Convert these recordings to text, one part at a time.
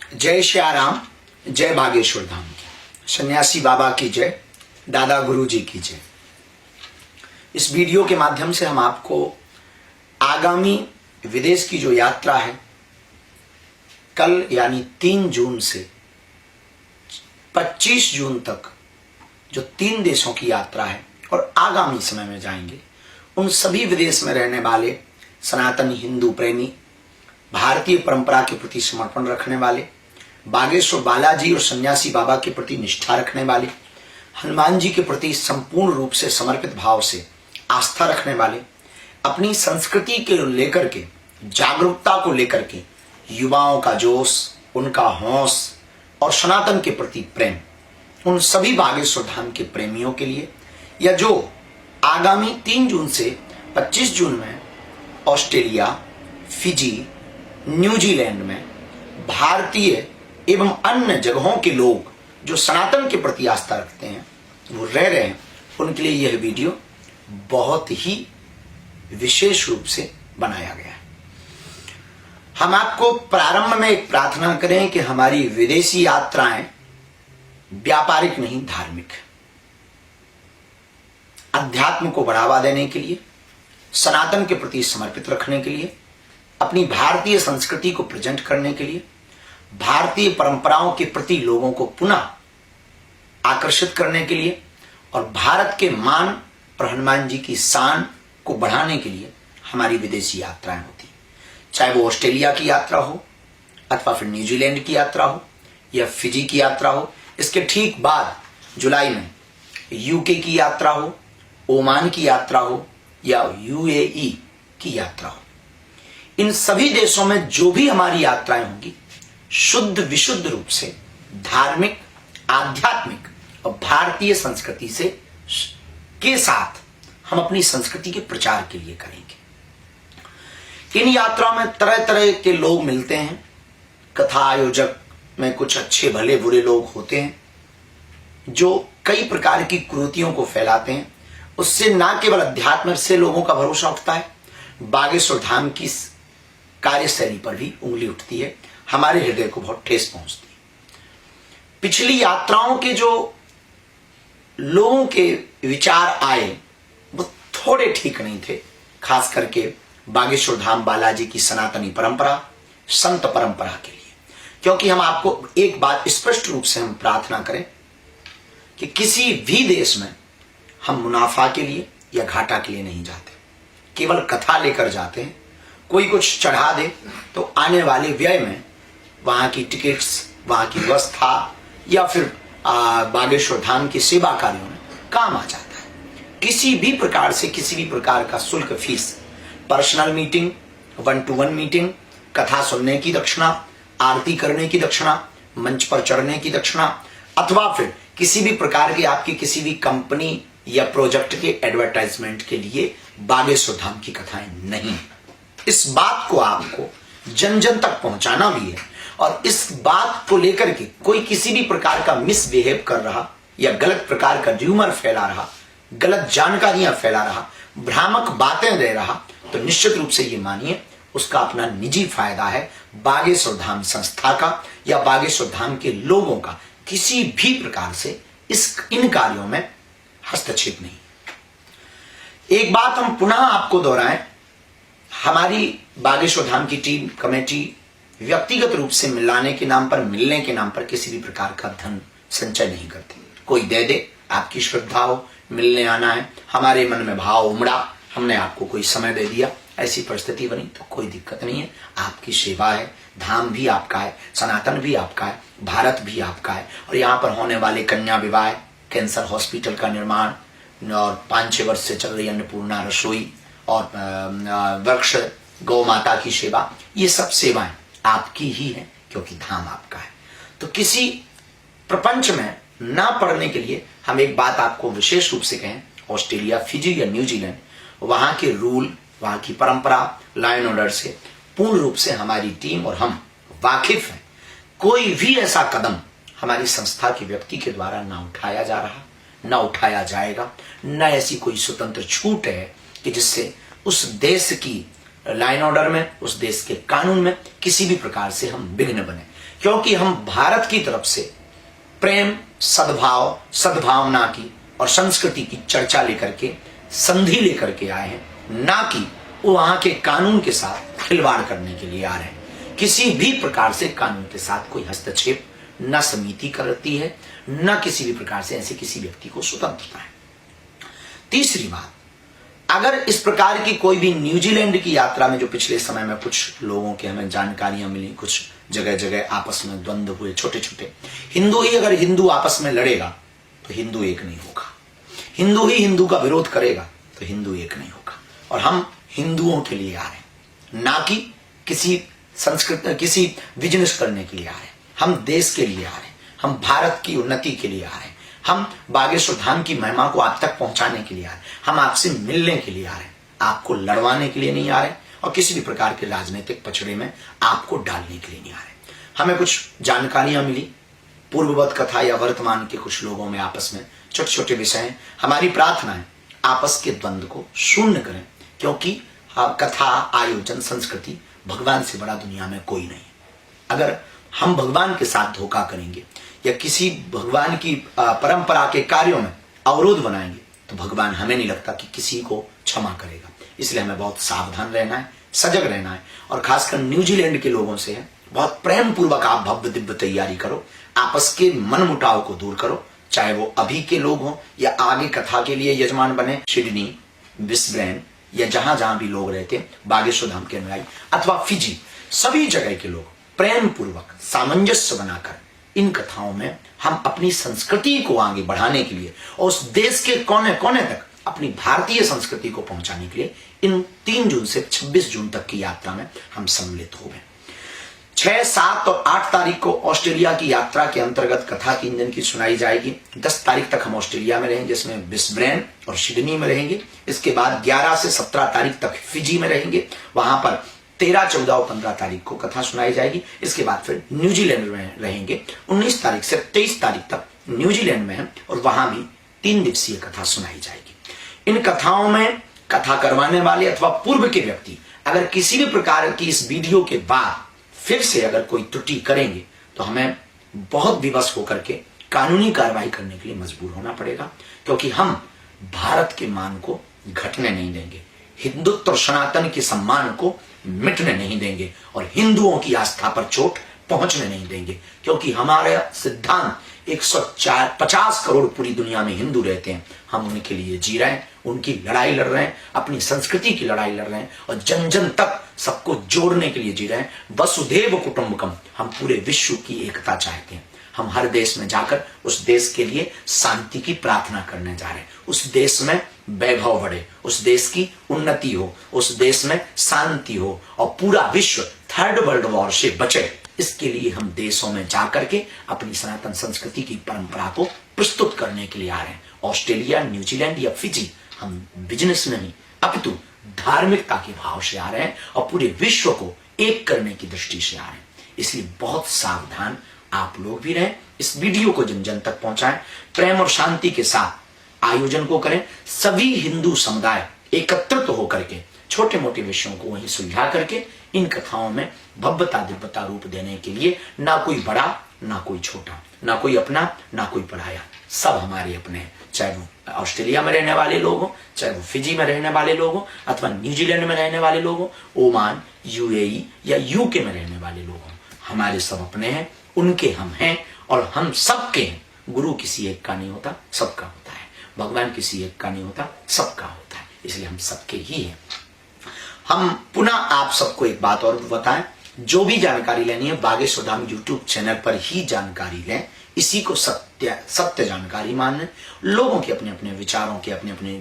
जय श्याराम, जय बागेश्वर धाम की, सन्यासी बाबा की जय, दादा गुरु जी की जय। इस वीडियो के माध्यम से हम आपको आगामी विदेश की जो यात्रा है, कल यानी 3 जून से 25 जून तक जो 3 देशों की यात्रा है और आगामी समय में जाएंगे, उन सभी विदेश में रहने वाले सनातन हिंदू प्रेमी, भारतीय परंपरा के प्रति समर्पण रखने वाले, बागेश्वर बालाजी और सन्यासी बाबा के प्रति निष्ठा रखने वाले, हनुमान जी के प्रति संपूर्ण रूप से समर्पित भाव से आस्था रखने वाले, अपनी संस्कृति के लेकर के, जागरूकता को लेकर के युवाओं का जोश, उनका हौस और सनातन के प्रति प्रेम, उन सभी बागेश्वर धाम के प्रेमियों के लिए, या जो आगामी 3 जून से 25 जून में ऑस्ट्रेलिया, फिजी, न्यूजीलैंड में भारतीय एवं अन्य जगहों के लोग जो सनातन के प्रति आस्था रखते हैं, वो रह रहे हैं, उनके लिए यह वीडियो बहुत ही विशेष रूप से बनाया गया है। हम आपको प्रारंभ में एक प्रार्थना करें कि हमारी विदेशी यात्राएं व्यापारिक नहीं, धार्मिक, अध्यात्म को बढ़ावा देने के लिए, सनातन के प्रति समर्पित रखने के लिए, अपनी भारतीय संस्कृति को प्रेजेंट करने के लिए, भारतीय परंपराओं के प्रति लोगों को पुनः आकर्षित करने के लिए और भारत के मान और हनुमान जी की शान को बढ़ाने के लिए हमारी विदेशी यात्राएं होती हैं। चाहे वो ऑस्ट्रेलिया की यात्रा हो अथवा फिर न्यूजीलैंड की यात्रा हो या फिजी की यात्रा हो, इसके ठीक बाद जुलाई में यूके की यात्रा हो, ओमान की यात्रा हो या यूएई की यात्रा हो, इन सभी देशों में जो भी हमारी यात्राएं होंगी, शुद्ध विशुद्ध रूप से धार्मिक, आध्यात्मिक और भारतीय संस्कृति से के साथ हम अपनी संस्कृति के प्रचार के लिए करेंगे। इन यात्राओं में तरह तरह के लोग मिलते हैं। कथा आयोजक में कुछ अच्छे भले बुरे लोग होते हैं जो कई प्रकार की कुरीतियों को फैलाते हैं। उससे न केवल अध्यात्म से लोगों का भरोसा उठता है, बागेश्वर धाम की कार्यशैली पर भी उंगली उठती है, हमारे हृदय को बहुत ठेस पहुंचती है। पिछली यात्राओं के जो लोगों के विचार आए वो थोड़े ठीक नहीं थे, खास करके बागेश्वर धाम बालाजी की सनातनी परंपरा, संत परंपरा के लिए। क्योंकि हम आपको एक बात स्पष्ट रूप से हम प्रार्थना करें कि किसी भी देश में हम मुनाफा के लिए या घाटा के लिए नहीं जाते, केवल कथा लेकर जाते हैं। कोई कुछ चढ़ा दे तो आने वाले व्यय में वहां की टिकट्स, वहां की व्यवस्था या फिर बागेश्वर धाम की सेवा कार्यों में काम आ जाता है। किसी भी प्रकार से किसी भी प्रकार का शुल्क, fees, personal meeting, 1-to-1 meeting, कथा सुनने की दक्षिणा, आरती करने की दक्षिणा, मंच पर चढ़ने की दक्षिणा अथवा फिर किसी भी प्रकार की आपकी किसी भी कंपनी या प्रोजेक्ट के एडवर्टाइजमेंट के लिए बागेश्वर धाम की कथाएं नहीं। इस बात को आपको जन जन तक पहुंचाना भी है और इस बात को लेकर के कोई किसी भी प्रकार का मिसबिहेव कर रहा या गलत प्रकार का र्यूमर फैला रहा, गलत जानकारियां फैला रहा, भ्रामक बातें दे रहा, तो निश्चित रूप से ये मानिए उसका अपना निजी फायदा है। बागेश्वर धाम संस्था का या बागेश्वर धाम के लोगों का किसी भी प्रकार से इन कार्यों में हस्तक्षेप नहीं। एक बात हम पुनः आपको दोहराएं, हमारी बागेश्वर धाम की टीम, कमेटी व्यक्तिगत रूप से मिलाने के नाम पर, मिलने के नाम पर किसी भी प्रकार का धन संचय नहीं करती। कोई दे दे, आपकी श्रद्धा हो, मिलने आना है, हमारे मन में भाव उमड़ा, हमने आपको कोई समय दे दिया, ऐसी परिस्थिति बनी तो कोई दिक्कत नहीं है। आपकी सेवा है, धाम भी आपका है, सनातन भी आपका है, भारत भी आपका है। और यहाँ पर होने वाले कन्या विवाह, कैंसर हॉस्पिटल का निर्माण और 5-6 वर्ष से चल रही अन्नपूर्णा रसोई और वृक्ष गौ माता की सेवा, ये सब सेवाएं आपकी ही हैं क्योंकि धाम आपका है। तो किसी प्रपंच में ना पड़ने के लिए हम एक बात आपको विशेष रूप से कहें, ऑस्ट्रेलिया, फिजी या न्यूजीलैंड, वहां के रूल, वहां की परंपरा, लाइन ऑर्डर से पूर्ण रूप से हमारी टीम और हम वाकिफ हैं। कोई भी ऐसा कदम हमारी संस्था के व्यक्ति के द्वारा ना उठाया जा रहा, ना उठाया जाएगा, न ऐसी कोई स्वतंत्र छूट है कि जिससे उस देश की लाइन ऑर्डर में, उस देश के कानून में किसी भी प्रकार से हम विघ्न बने। क्योंकि हम भारत की तरफ से प्रेम, सद्भाव, सद्भावना की और संस्कृति की चर्चा लेकर के, संधि लेकर के आए हैं, ना कि वहां के कानून के साथ खिलवाड़ करने के लिए आ रहे हैं। किसी भी प्रकार से कानून के साथ कोई हस्तक्षेप न समिति करती है, न किसी भी प्रकार से ऐसे किसी व्यक्ति को स्वतंत्रता है। तीसरी बात, अगर इस प्रकार की कोई भी न्यूजीलैंड की यात्रा में, जो पिछले समय में कुछ लोगों के हमें जानकारियां मिली, कुछ जगह जगह आपस में द्वंद्व हुए, छोटे छोटे हिंदू ही अगर हिंदू आपस में लड़ेगा तो हिंदू एक नहीं होगा, हिंदू ही हिंदू का विरोध करेगा तो हिंदू एक नहीं होगा। और हम हिंदुओं के लिए आ रहे हैं, ना कि किसी संस्कृति, किसी बिजनेस करने के लिए आ रहे हैं। हम देश के लिए आ रहे हैं, हम भारत की उन्नति के लिए आ रहे हैं, हम बागेश्वर धाम की महिमा को आप तक पहुंचाने के लिए आ रहे हैं, हम आपसे मिलने के लिए आ रहे हैं, आपको लड़वाने के लिए नहीं आ रहे और किसी भी प्रकार के राजनीतिक पचड़े में आपको डालने के लिए नहीं आ रहे। हमें कुछ जानकारियां मिली पूर्ववत कथा या वर्तमान के कुछ लोगों में आपस में छोटे छोटे विषय हैं। हमारी प्रार्थना है आपस के द्वंद्व को शून्य करें, क्योंकि कथा, आयोजन, संस्कृति भगवान से बड़ा दुनिया में कोई नहीं। अगर हम भगवान के साथ धोखा करेंगे या किसी भगवान की परंपरा के कार्यों में अवरोध बनाएंगे तो भगवान, हमें नहीं लगता कि किसी को क्षमा करेगा। इसलिए हमें बहुत सावधान रहना है, सजग रहना है। और खासकर न्यूजीलैंड के लोगों से है, बहुत प्रेम पूर्वक आप भव्य दिव्य तैयारी करो, आपस के मन मुटाव को दूर करो, चाहे वो अभी के लोग हों या आगे कथा के लिए यजमान बने सिडनी, ब्रिस्बेन या जहां जहां भी लोग रहते हैं, बागेश्वर धाम के अनुयायी अथवा फिजी, सभी जगह के लोग प्रेम पूर्वक सामंजस्य बनाकर इन कथाओं में हम अपनी संस्कृति को आगे बढ़ाने के लिए और उस देश के कोने कोने तक अपनी भारतीय संस्कृति को पहुंचाने के लिए इन 3 जून से 26 जून तक की यात्रा में हम सम्मिलित हो गए। 6, 7 और 8 तारीख को ऑस्ट्रेलिया की यात्रा के अंतर्गत कथा की इंजन की सुनाई जाएगी। 10 तारीख तक हम ऑस्ट्रेलिया में रहेंगे, जिसमें ब्रिस्बेन और सिडनी में रहेंगे। इसके बाद 11 से 17 तारीख तक फिजी में रहेंगे, वहां पर 13, 14 और 15 तारीख को कथा सुनाई जाएगी। इसके बाद फिर न्यूजीलैंड में रहेंगे, 19 तारीख से 23 तारीख तक न्यूजीलैंड में है और वहां भी 3 दिवसीय कथा सुनाई जाएगी। इन कथाओं में कथा करवाने वाले अथवा पूर्व के व्यक्ति अगर किसी भी प्रकार की इस वीडियो के बाद फिर से अगर कोई त्रुटि करेंगे तो हमें बहुत विवश होकर के कानूनी कार्रवाई करने के लिए मजबूर होना पड़ेगा, क्योंकि हम भारत के मान को घटने नहीं देंगे, हिंदुत्व और सनातन के सम्मान को मिटने नहीं देंगे और हिंदुओं की आस्था पर चोट पहुंचने नहीं देंगे। क्योंकि हमारा सिद्धांत 150 करोड़ पूरी दुनिया में हिंदू रहते हैं, हम उनके लिए जी रहे हैं, उनकी लड़ाई लड़ रहे हैं, अपनी संस्कृति की लड़ाई लड़ रहे हैं और जन जन तक सबको जोड़ने के लिए जी रहे हैं। वसुधैव कुटुंबकम, हम पूरे विश्व की एकता चाहते हैं। हम हर देश में जाकर उस देश के लिए शांति की प्रार्थना करने जा रहे हैं, उस देश में वैभव बढ़े, उस देश की उन्नति हो, उस देश में शांति हो और पूरा विश्व 3rd वर्ल्ड वॉर से बचे। इसके लिए हम देशों में जाकर के अपनी सनातन संस्कृति की परंपरा को प्रस्तुत करने के लिए आ रहे हैं। ऑस्ट्रेलिया, न्यूजीलैंड या फिजी हम बिजनेस नहीं अपितु धार्मिकता के भाव से आ रहे हैं और पूरे विश्व को एक करने की दृष्टि से आ रहे हैं। इसलिए बहुत सावधान आप लोग भी रहें, इस वीडियो को जन जन तक पहुंचाएं, प्रेम और शांति के साथ आयोजन को करें। सभी हिंदू समुदाय एकत्रित होकर के छोटे मोटे विषयों को वहीं सुलझा करके इन कथाओं में भव्यता दिव्यता रूप देने के लिए ना कोई बड़ा ना कोई छोटा, ना कोई अपना ना कोई पराया, सब हमारे अपने हैं। चाहे वो ऑस्ट्रेलिया में रहने वाले लोग हो, चाहे वो फिजी में रहने वाले लोग हो अथवा न्यूजीलैंड में रहने वाले लोग हो, ओमान, यूएई या यूके में रहने वाले लोग हो, हमारे सब अपने हैं, उनके हम हैं और हम सबके हैं। गुरु किसी एक का नहीं होता, सबका होता है। भगवान किसी एक का नहीं होता, सबका होता है। इसलिए हम सबके ही हैं। हम पुनः आप सबको एक बात और बताएं, जो भी जानकारी लेनी है बागेश्वर धाम यूट्यूब चैनल पर ही जानकारी लें। इसी को सत्य जानकारी माने। लोगों के अपने अपने विचारों के अपने अपने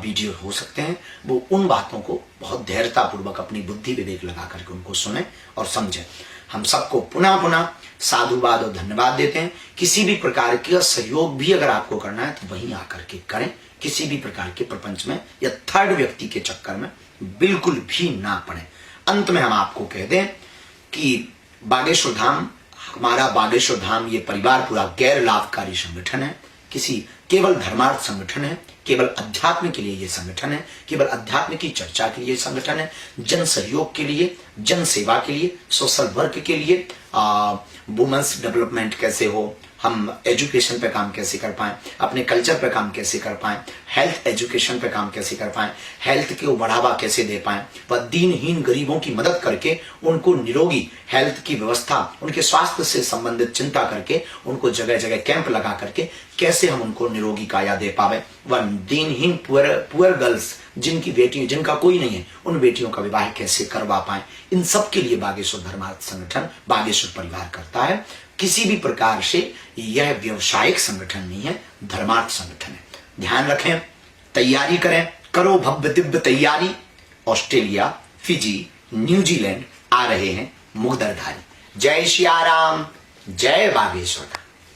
वीडियो हो सकते हैं, वो उन बातों को बहुत धैर्यता पूर्वक अपनी बुद्धि विवेक लगा करके उनको सुने और समझें। हम सबको पुनः पुनः साधुवाद और धन्यवाद देते हैं। किसी भी प्रकार का सहयोग भी अगर आपको करना है तो वहीं आकर के करें। किसी भी प्रकार के प्रपंच में या 3rd व्यक्ति के चक्कर में बिल्कुल भी ना पड़े। अंत में हम आपको कह दें कि बागेश्वर धाम, हमारा बागेश्वर धाम ये परिवार पूरा गैर लाभकारी संगठन है, किसी केवल धर्मार्थ संगठन है, केवल अध्यात्म के लिए ये संगठन है, केवल अध्यात्म की चर्चा के लिए संगठन है, जन सहयोग के लिए, जन सेवा के लिए, सोशल वर्क के लिए, वुमेन्स डेवलपमेंट कैसे हो, हम एजुकेशन पे काम कैसे कर पाएं, अपने कल्चर पे काम कैसे कर पाएं, हेल्थ एजुकेशन पे काम कैसे कर पाएं, हेल्थ को बढ़ावा कैसे दे पाएं, व दीनहीन गरीबों की मदद करके उनको निरोगी हेल्थ की व्यवस्था, उनके स्वास्थ्य से संबंधित चिंता करके उनको जगह जगह कैंप लगा करके कैसे हम उनको निरोगी काया दे पावे, व दीनहीन पुअर गर्ल्स जिनकी बेटी जिनका कोई नहीं है उन बेटियों का विवाह कैसे करवा पाए। इन सब के लिए बागेश्वर धर्मार्थ संगठन, बागेश्वर परिवार करता है। किसी भी प्रकार से यह व्यवसायिक संगठन नहीं है, धर्मार्थ संगठन है। ध्यान रखें, तैयारी करें, करो भव्य दिव्य तैयारी। ऑस्ट्रेलिया, फिजी, न्यूजीलैंड आ रहे हैं मुगदरधारी। जय श्री राम, जय बागेश्वर।